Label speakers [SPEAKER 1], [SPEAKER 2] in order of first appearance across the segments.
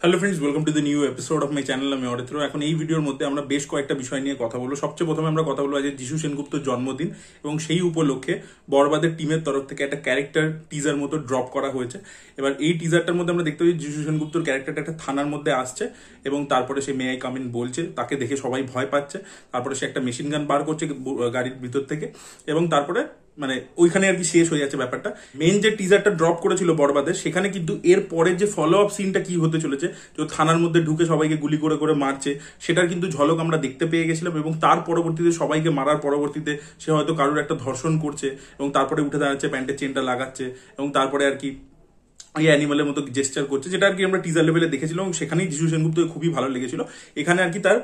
[SPEAKER 1] Hello friends, welcome to the new episode of my channel. আমি অরিত্র। এখন এই ভিডিওর মধ্যে আমরা বেশ কয়েকটা বিষয় নিয়ে কথা বলবো। সবচেয়ে প্রথমে আমরা কথা বলবো আজ যিশু সেনগুপ্তর জন্মদিন এবং সেই উপলক্ষে বরবাদের টিমের তরফ থেকে একটা ক্যারেক্টার টিজার মতো ড্রপ করা হয়েছে। এবার এই টিজারটার মধ্যে আমরা দেখতে পাই যিশু সেনগুপ্তর ক্যারেক্টারটা একটা থানার মধ্যে আসছে এবং তারপরে সে মে আই কাম ইন বলছে, তাকে দেখে সবাই ভয় পাচ্ছে। তারপরে সে একটা মেশিন গান বার করছে গাড়ির ভিতর থেকে এবং তারপরে মানে ওইখানে আর কি শেষ হয়ে যাচ্ছে ব্যাপারটা। মেন যে টিজারটা ড্রপ করেছিল বরবাদের, সেখানে কিন্তু এর পরে যে ফলো আপ সিনটা কি হতে চলেছে, যে থানার মধ্যে ঢুকে সবাইকে গুলি করে করে মারছে, সেটার কিন্তু ঝলক আমরা দেখতে পেয়ে গেছিলাম। এবং তার পরবর্তীতে সবাইকে মারার পরবর্তীতে সে হয়তো কারোর একটা ধর্ষণ করছে এবং তারপরে উঠে দাঁড়াচ্ছে, প্যান্টের চেনটা লাগাচ্ছে এবং তারপরে আর কি এই অ্যানিমালের মতো জেস্টার করছে, যেটা আর কি আমরা টিজার লেভেলে দেখেছিলাম এবং সেখানেই যিশু সেনগুপ্ত খুবই ভালো লেগেছিল। এখানে আর কি তার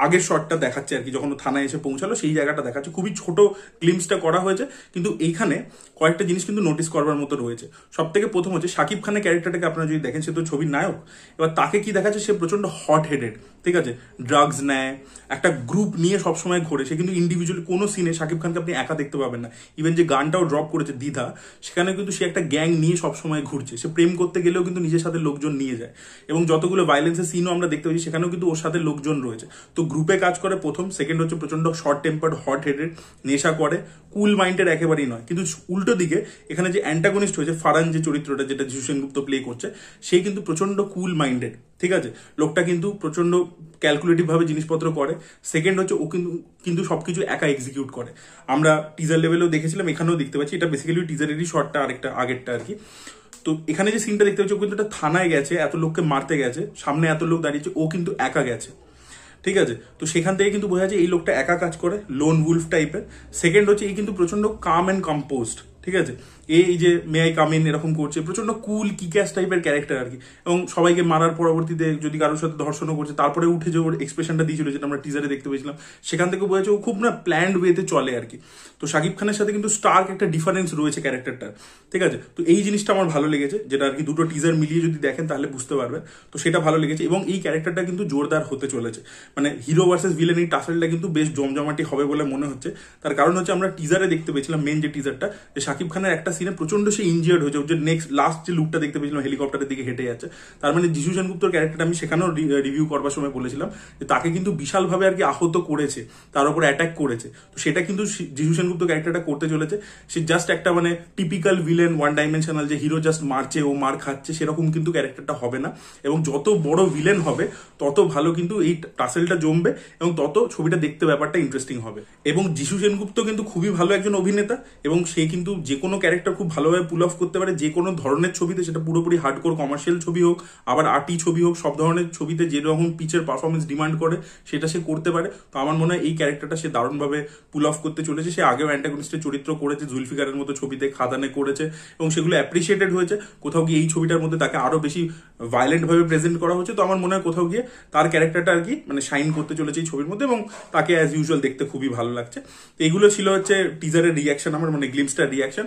[SPEAKER 1] আগের শটটা দেখাচ্ছে আর কি, যখন থানায় এসে পৌঁছালো সেই জায়গাটা দেখাচ্ছে। খুবই ছোট গ্লিমসটা করা হয়েছে, কিন্তু এইখানে কয়েকটা জিনিস কিন্তু নোটিস করবার মতো রয়েছে। সব থেকে প্রথম হচ্ছে শাকিব খানের ক্যারেক্টারটাকে আপনারা যদি দেখেন, সে তো ছবির নায়ক। এবার তাকে কি দেখাচ্ছে, সে প্রচন্ড হট হেডেড, ঠিক আছে, ড্রাগস নেয়, একটা গ্রুপ নিয়ে সবসময় ঘোরে। সে কিন্তু ইন্ডিভিজুয়ালি কোনো সিনে শাকিব খানকে আপনি একা দেখতে পাবেন না। ইভেন যে গানটাও ড্রপ করেছে দ্বিধা, সেখানে কিন্তু সে একটা গ্যাং নিয়ে সবসময় ঘুরছে। সে প্রেম করতে গেলেও কিন্তু নিজের সাথে লোকজন নিয়ে যায় এবং যতগুলো ভাইলেন্সের সিনও আমরা দেখতে পাচ্ছি সেখানেও কিন্তু ওর সাথে লোকজন রয়েছে। তো গ্রুপে কাজ করে প্রথম। সেকেন্ড হচ্ছে প্রচন্ড শর্ট টেম্পার্ড, হট হেডেড, নেশা করে, কুল মাইন্ডের একেবারেই নয়। কিন্তু উল্টো দিকে এখানে যে অ্যান্টাগনিস্ট হয়েছে ফারান, যে চরিত্রটা যেটা যিশু সেনগুপ্ত প্লে করছে, সে কিন্তু প্রচন্ড কুল মাইন্ডেড, ঠিক আছে। লোকটা কিন্তু প্রচন্ড ক্যালকুলেটিভ ভাবে জিনিসপত্র করে। সেকেন্ড হচ্ছে ও কিন্তু সবকিছু একা এক্সিকিউট করে। আমরা টিজার লেভেলেও দেখেছিলাম, এখানেও দেখতে পাচ্ছি। এটা বেসিক্যালি টিজারেরই শর্টটা, আরেকটা আগেরটা আর কি। তো এখানে যে সিনটা দেখতে পাচ্ছি, ও কিন্তু একটা থানায় গেছে, এত লোককে মারতে গেছে, সামনে এত লোক দাঁড়িয়েছে, ও কিন্তু একা গেছে, ঠিক আছে। তো সেখান থেকে কিন্তু বোঝা যায় এই লোকটা একা কাজ করে, লোন উলফ টাইপের। সেকেন্ড হচ্ছে এই কিন্তু প্রচন্ড কাম অ্যান্ড কম্পোজড, ঠিক আছে। এই যে মে আই কাম ইন এরকম করছে, প্রচন্ড কুল কিক্যাস টাইপের ক্যারেক্টার আর কি। এবং সবাইকে মারার পরবর্তীতে যদি কারোর সাথে ধর্ষণও করছে, তারপরে উঠে যে ওর এক্সপ্রেশনটা দিয়েছিল, যেটা আমরা টিজারে দেখতে পেয়েছিলাম, সেখান থেকে বোঝা যায় ও খুব না প্ল্যান্ড ওয়েতে চলে আর কি। তো শাকিব খানের সাথে কিন্তু স্টার্ক একটা ডিফারেন্স রয়েছে ক্যারেক্টারটার, ঠিক আছে। তো এই জিনিসটা আমার ভালো লেগেছে, যেটা আর কি দুটো টিজার মিলিয়ে যদি দেখেন তাহলে বুঝতে পারবেন। তো সেটা ভালো লেগেছে এবং এই ক্যারেক্টারটা কিন্তু জোরদার হতে চলেছে। মানে হিরো ভার্সেস ভিলেন, এই টাসেলটা কিন্তু বেশ জমজমাটি হবে বলে মনে হচ্ছে। তার কারণ হচ্ছে আমরা টিজারে দেখতে পেয়েছিলাম, মেন যে টিজারটা, যে শাকিব খানের একটা সিনে প্রচন্ড সে ইনজিয়ার্ড হয়েছে। যে লাস্ট যে লুকটা দেখতে পেয়েছিলাম হেলিকপ্টারের দিকে হেঁটে যাচ্ছে, তার মানে যিশু সেনগুপ্তর ক্যারেক্টারটা আমি সেখানেও রিভিউ করবার সময় বলেছিলাম যে তাকে কিন্তু বিশালভাবে আর কি আহত করেছে, তার উপর অ্যাটাক করেছে। তো সেটা কিন্তু যিশু সেনগুপ্ত ক্যারেক্টারটা করতে চলেছে। সে জাস্ট একটা মানে টিপিক্যাল ভিলেন, ওয়ান ডাইমেনশনাল, যে হিরো জাস্ট মারছে ও মার খাচ্ছে, সেরকম কিন্তু ক্যারেক্টারটা হবে না। এবং যত বড় ভিলেন হবে তত ভালো কিন্তু এই টাসেলটা জমবে এবং তত ছবিটা দেখতে ব্যাপারটা ইন্টারেস্টিং হবে। এবং যিশু সেনগুপ্ত কিন্তু খুবই ভালো একজন অভিনেতা এবং সে কিন্তু যে কোনো ক্যারেক্টার খুব ভালোভাবে পুল অফ করতে পারে যে কোনো ধরনের ছবিতে, সেটা পুরোপুরি হার্ডকোর কমার্শিয়াল ছবি হোক, আবার আর্টি ছবি হোক, সব ধরনের ছবিতে যেরকম পিচের পারফরমেন্স ডিমান্ড করে সেটা সে করতে পারে। তো আমার মনে হয় এই ক্যারেক্টারটা সে দারুণভাবে পুল অফ করতে চলেছে। সে আগেও অ্যান্টাগনিস্টের চরিত্র করেছে, জুলফিকারের মতো ছবিতে, খাদানে করেছে এবং সেগুলো অ্যাপ্রিসিয়েটেড হয়েছে। কোথাও গিয়ে এই ছবিটার মধ্যে তাকে আরো বেশি ভায়োলেন্ট ভাবে প্রেজেন্ট করা হচ্ছে। তো আমার মনে হয় কোথাও গিয়ে তার ক্যারেক্টারটা আর কি মানে শাইন করতে চলেছে এই ছবির মধ্যে এবং তাকে অ্যাজ ইউজুয়াল দেখতে খুবই ভালো লাগছে। তো এগুলো ছিল হচ্ছে টিজারের রিয়াকশন, আমার মানে গ্লিমসটার রিয়াকশন।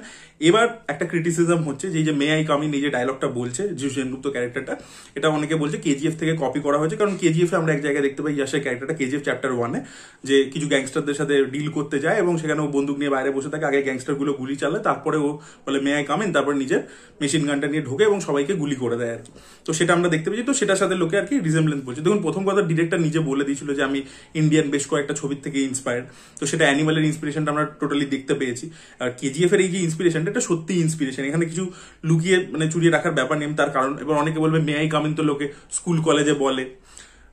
[SPEAKER 1] এবার একটা ক্রিটিসিজম হচ্ছে যে মে আই কাম ইন, এই যে ডায়লগটা বলছে যিশু সেনগুপ্ত ক্যারেক্টারটা, এটা অনেকে বলছে কেজিএফ থেকে কপি করা হয়েছে। কারণ কেজিএফ এ আমরা এক জায়গায় দেখতে পাই ইয়াসের ক্যারেক্টারটা কেজিএফ চ্যাপ্টার 1-এ, যে কিছু গ্যাংস্টারদের সাথে ডিল করতে যায় এবং সেখানে ও বন্দুক নিয়ে বাইরে বসে থাকে, আগে গ্যাংস্টার গুলো গুলি চালায়, তারপরে ও বলে মে আই কাম ইন, তারপর নিজের মেশিন গানটা নিয়ে ঢোকে এবং সবাইকে গুলি করে দেয় আর কি। তো সেটা আমরা দেখতে পেয়েছি। তো সেটার সাথে লোকে আর কি রিজেম্বলেন্স বলছে। দেখুন, প্রথম কথা ডিরেক্টর নিজে বলে দিয়েছিল যে আমি ইন্ডিয়ান বেশ কয়েকটা ছবির থেকে ইন্সপায়ার্ড। তো সেটা অ্যানিমালের ইন্সপিরেশনটা আমরা টোটালি দেখতে পেয়েছি। আর কেজিএফ এর এই যে ইন্সপিরেশনটা, এটা সত্যি ইন্সপিরেশন, এখানে কিছু লুকিয়ে মানে চুরিয়ে রাখার ব্যাপার নেই। তার কারণ এবার অনেকে বলবে মে আই কাম ইন তো লোকে স্কুল কলেজে বলে,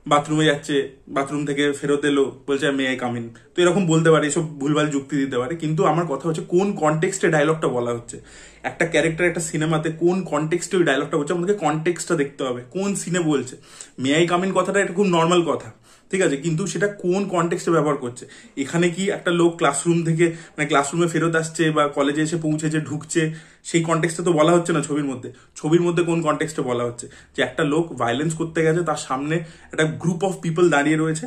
[SPEAKER 1] বাথরুমে যাচ্ছে, বাথরুম থেকে ফেরত এলো, বলছে মে আই কাম ইন। তো এরকম বলতে পারে, এসব ভুলভাল যুক্তি দিতে পারে। কিন্তু আমার কথা হচ্ছে কোন কনটেক্সটে ডায়লগটা বলা হচ্ছে। একটা ক্যারেক্টার একটা সিনেমাতে কোন কনটেক্সটে ওই ডায়লগটা বলছে, আমাদেরকে কনটেক্সটটা দেখতে হবে, কোন সিনে বলছে। মে আই কাম ইন কথাটা এটা খুব নর্মাল কথা, ঠিক আছে, কিন্তু সেটা কোন কনটেক্সটে ব্যবহার করছে। এখানে কি একটা লোক ক্লাসরুম থেকে মানে ক্লাসরুমে ফেরত আসছে বা কলেজে এসে পৌঁছেছে, ঢুকছে, সেই কনটেক্সটে তো বলা হচ্ছে না ছবির মধ্যে। ছবির মধ্যে কোন কনটেক্সটে বলা হচ্ছে, যে একটা লোক ভায়োলেন্স করতে গেছে, তার সামনে একটা গ্রুপ অফ পিপল দাঁড়িয়ে রয়েছে,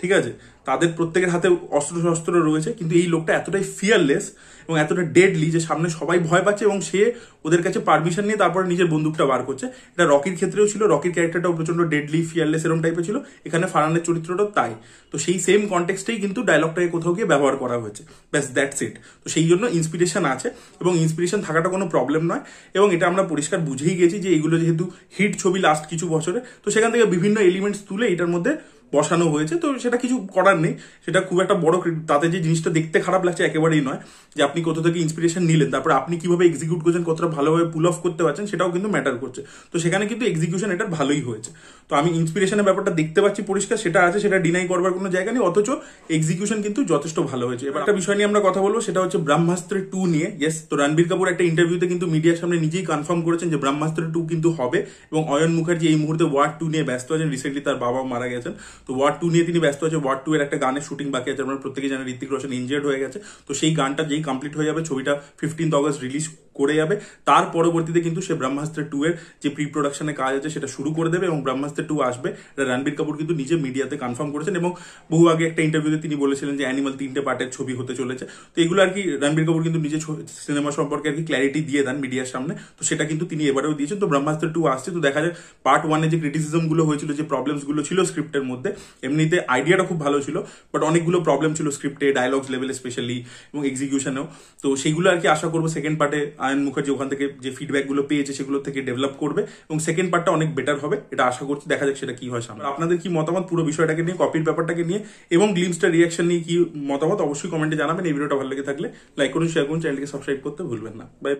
[SPEAKER 1] ঠিক আছে, তাদের প্রত্যেকের হাতে অস্ত্র শস্ত্র রয়েছে, কিন্তু এই লোকটা এতটাই ফিয়ারলেস এবং এতটা ডেডলি যে সামনে সবাই ভয় পাচ্ছে এবং সে ওদের কাছে পারমিশন নিয়ে তারপরে নিজের বন্দুকটা বার করছে। এটা রকির ক্ষেত্রেও ছিল, রকির ক্যারেক্টারটাও প্রচন্ড ডেডলি ফিয়ারলেস এরকম টাইপের ছিল, এখানে ফারহানের চরিত্রটাও তাই। তো সেই সেম কনটেক্সটেই কিন্তু ডায়লগটাকে কোথাও গিয়ে ব্যবহার করা হয়েছে, ব্যাস দ্যাটস ইট। তো সেই জন্য ইন্সপিরেশন আছে এবং ইন্সপিরেশন থাকাটা কোনো প্রবলেম নয়, এবং এটা আমরা পরিষ্কার বুঝেই গেছি যে এইগুলো যেহেতু হিট ছবি লাস্ট কিছু বছরে, তো সেখান থেকে বিভিন্ন এলিমেন্টস তুলে এটার মধ্যে বসানো হয়েছে। তো সেটা কিছু করার নেই, সেটা খুব একটা বড় তাতে যে জিনিসটা দেখতে খারাপ লাগছে একেবারেই নয়, যে আপনি কোথা থেকে ইন্সপিরেশন নিলেন, তারপর আপনি কিভাবে এক্সিকিউট করছেন, কতটা ভালোভাবে পুল অফ করতে পারছেন, সেটাও কিন্তু ম্যাটার করছে। তো সেখানে কিন্তু এক্সিকিউশন এটার ভালোই হয়েছে। তো আমি ইন্সপিরেশনের ব্যাপারটা দেখতে পাচ্ছি পরিষ্কার, সেটা আছে, সেটা ডিনাই করবার কোনো জায়গা নেই, অথচ এক্সিকিউশন কিন্তু যথেষ্ট ভালো হয়েছে। এবার একটা বিষয় নিয়ে আমরা কথা বলবো, সেটা হচ্ছে ব্রহ্মাস্ত্র 2 নিয়ে। ইয়েস, তো রণবীর কাপুর একটা ইন্টারভিউতে কিন্তু মিডিয়ার সামনে নিজেই কনফার্ম করেছেন যে ব্রহ্মাস্ত্র 2 কিন্তু হবে, এবং অয়ন মুখার্জি এই মুহূর্তে ওয়ার 2 নিয়ে ব্যস্ত আছেন। রিসেন্টলি তার বাবা মারা গেছেন, তো ওয়ার 2 নিয়ে তিনি ব্যস্ত আছে। ওয়ার 2 এর একটা গানের শুটিং বাকি আছে, আমরা প্রত্যেকেই জানেন ঋত্বিক রোশন ইনজিয়ার্ড হয়ে গেছে। তো সেই গানটা যেই কমপ্লিট হয়ে যাবে, ছবিটা 15 অগস্ট রিলিজ করে যাবে, তার পরবর্তীতে কিন্তু সে ব্রহ্মাস্ত্র 2 এর যে প্রি প্রোডাকশনে কাজ আছে সেটা শুরু করে দেবে এবং ব্রহ্মাস্ত্র 2 আসবে। এটা রণবীর কাপুর কিন্তু নিজে মিডিয়াতে কনফার্ম করেছেন, এবং বহু আগে একটা ইন্টারভিউতে তিনি বলেছিলেন যে অ্যানিমাল 3টে পার্টের ছবি হতে চলেছে। তো এগুলো আর কি রণবীর কাপুর কিন্তু নিজে সিনেমা সম্পর্কে আর কি ক্ল্যারিটি দিয়ে দেন মিডিয়ার সামনে, তো সেটা কিন্তু তিনি এবারেও দিয়েছেন। তো ব্রহ্মাস্ত্র 2 আসছে, তো দেখা যায় পার্ট 1 এ যে ক্রিটিসিজম গুলো হয়েছিল, যে প্রবলেমস গুলো ছিল স্ক্রিপ্টের মধ্যে, এমনিতে আইডিয়াটা খুব ভালো ছিল, বাট অনেকগুলো প্রবলেম ছিল স্ক্রিপ্টে, ডায়লগস লেভেলে স্পেশালি, এবং এক্সিকিউশনেও। তো সেইগুলো আর কি আশা করবো সেকেন্ড পার্টে আয়ন মুখার্জি ওখান থেকে যে ফিডব্যাক গুলো পেয়েছে সেগুলো থেকে ডেভেলপ করবে, এবং সেকেন্ড পার্টটা অনেক বেটার হবে, এটা আশা করছি। দেখা যাক সেটা কি হয় সামনে। আপনাদের কি মতামত পুরো বিষয়টাকে নিয়ে, কপির ব্যাপারটাকে নিয়ে, এবং গ্লিমসটার রিয়াকশন নিয়ে কি মতামত অবশ্যই কমেন্টে জানাবেন। এই ভিডিওটা ভালো লেগে থাকলে লাইক করুন, শেয়ার করুন, চ্যানেলকে সাবস্ক্রাইব করতে ভুলবেন না। বাই।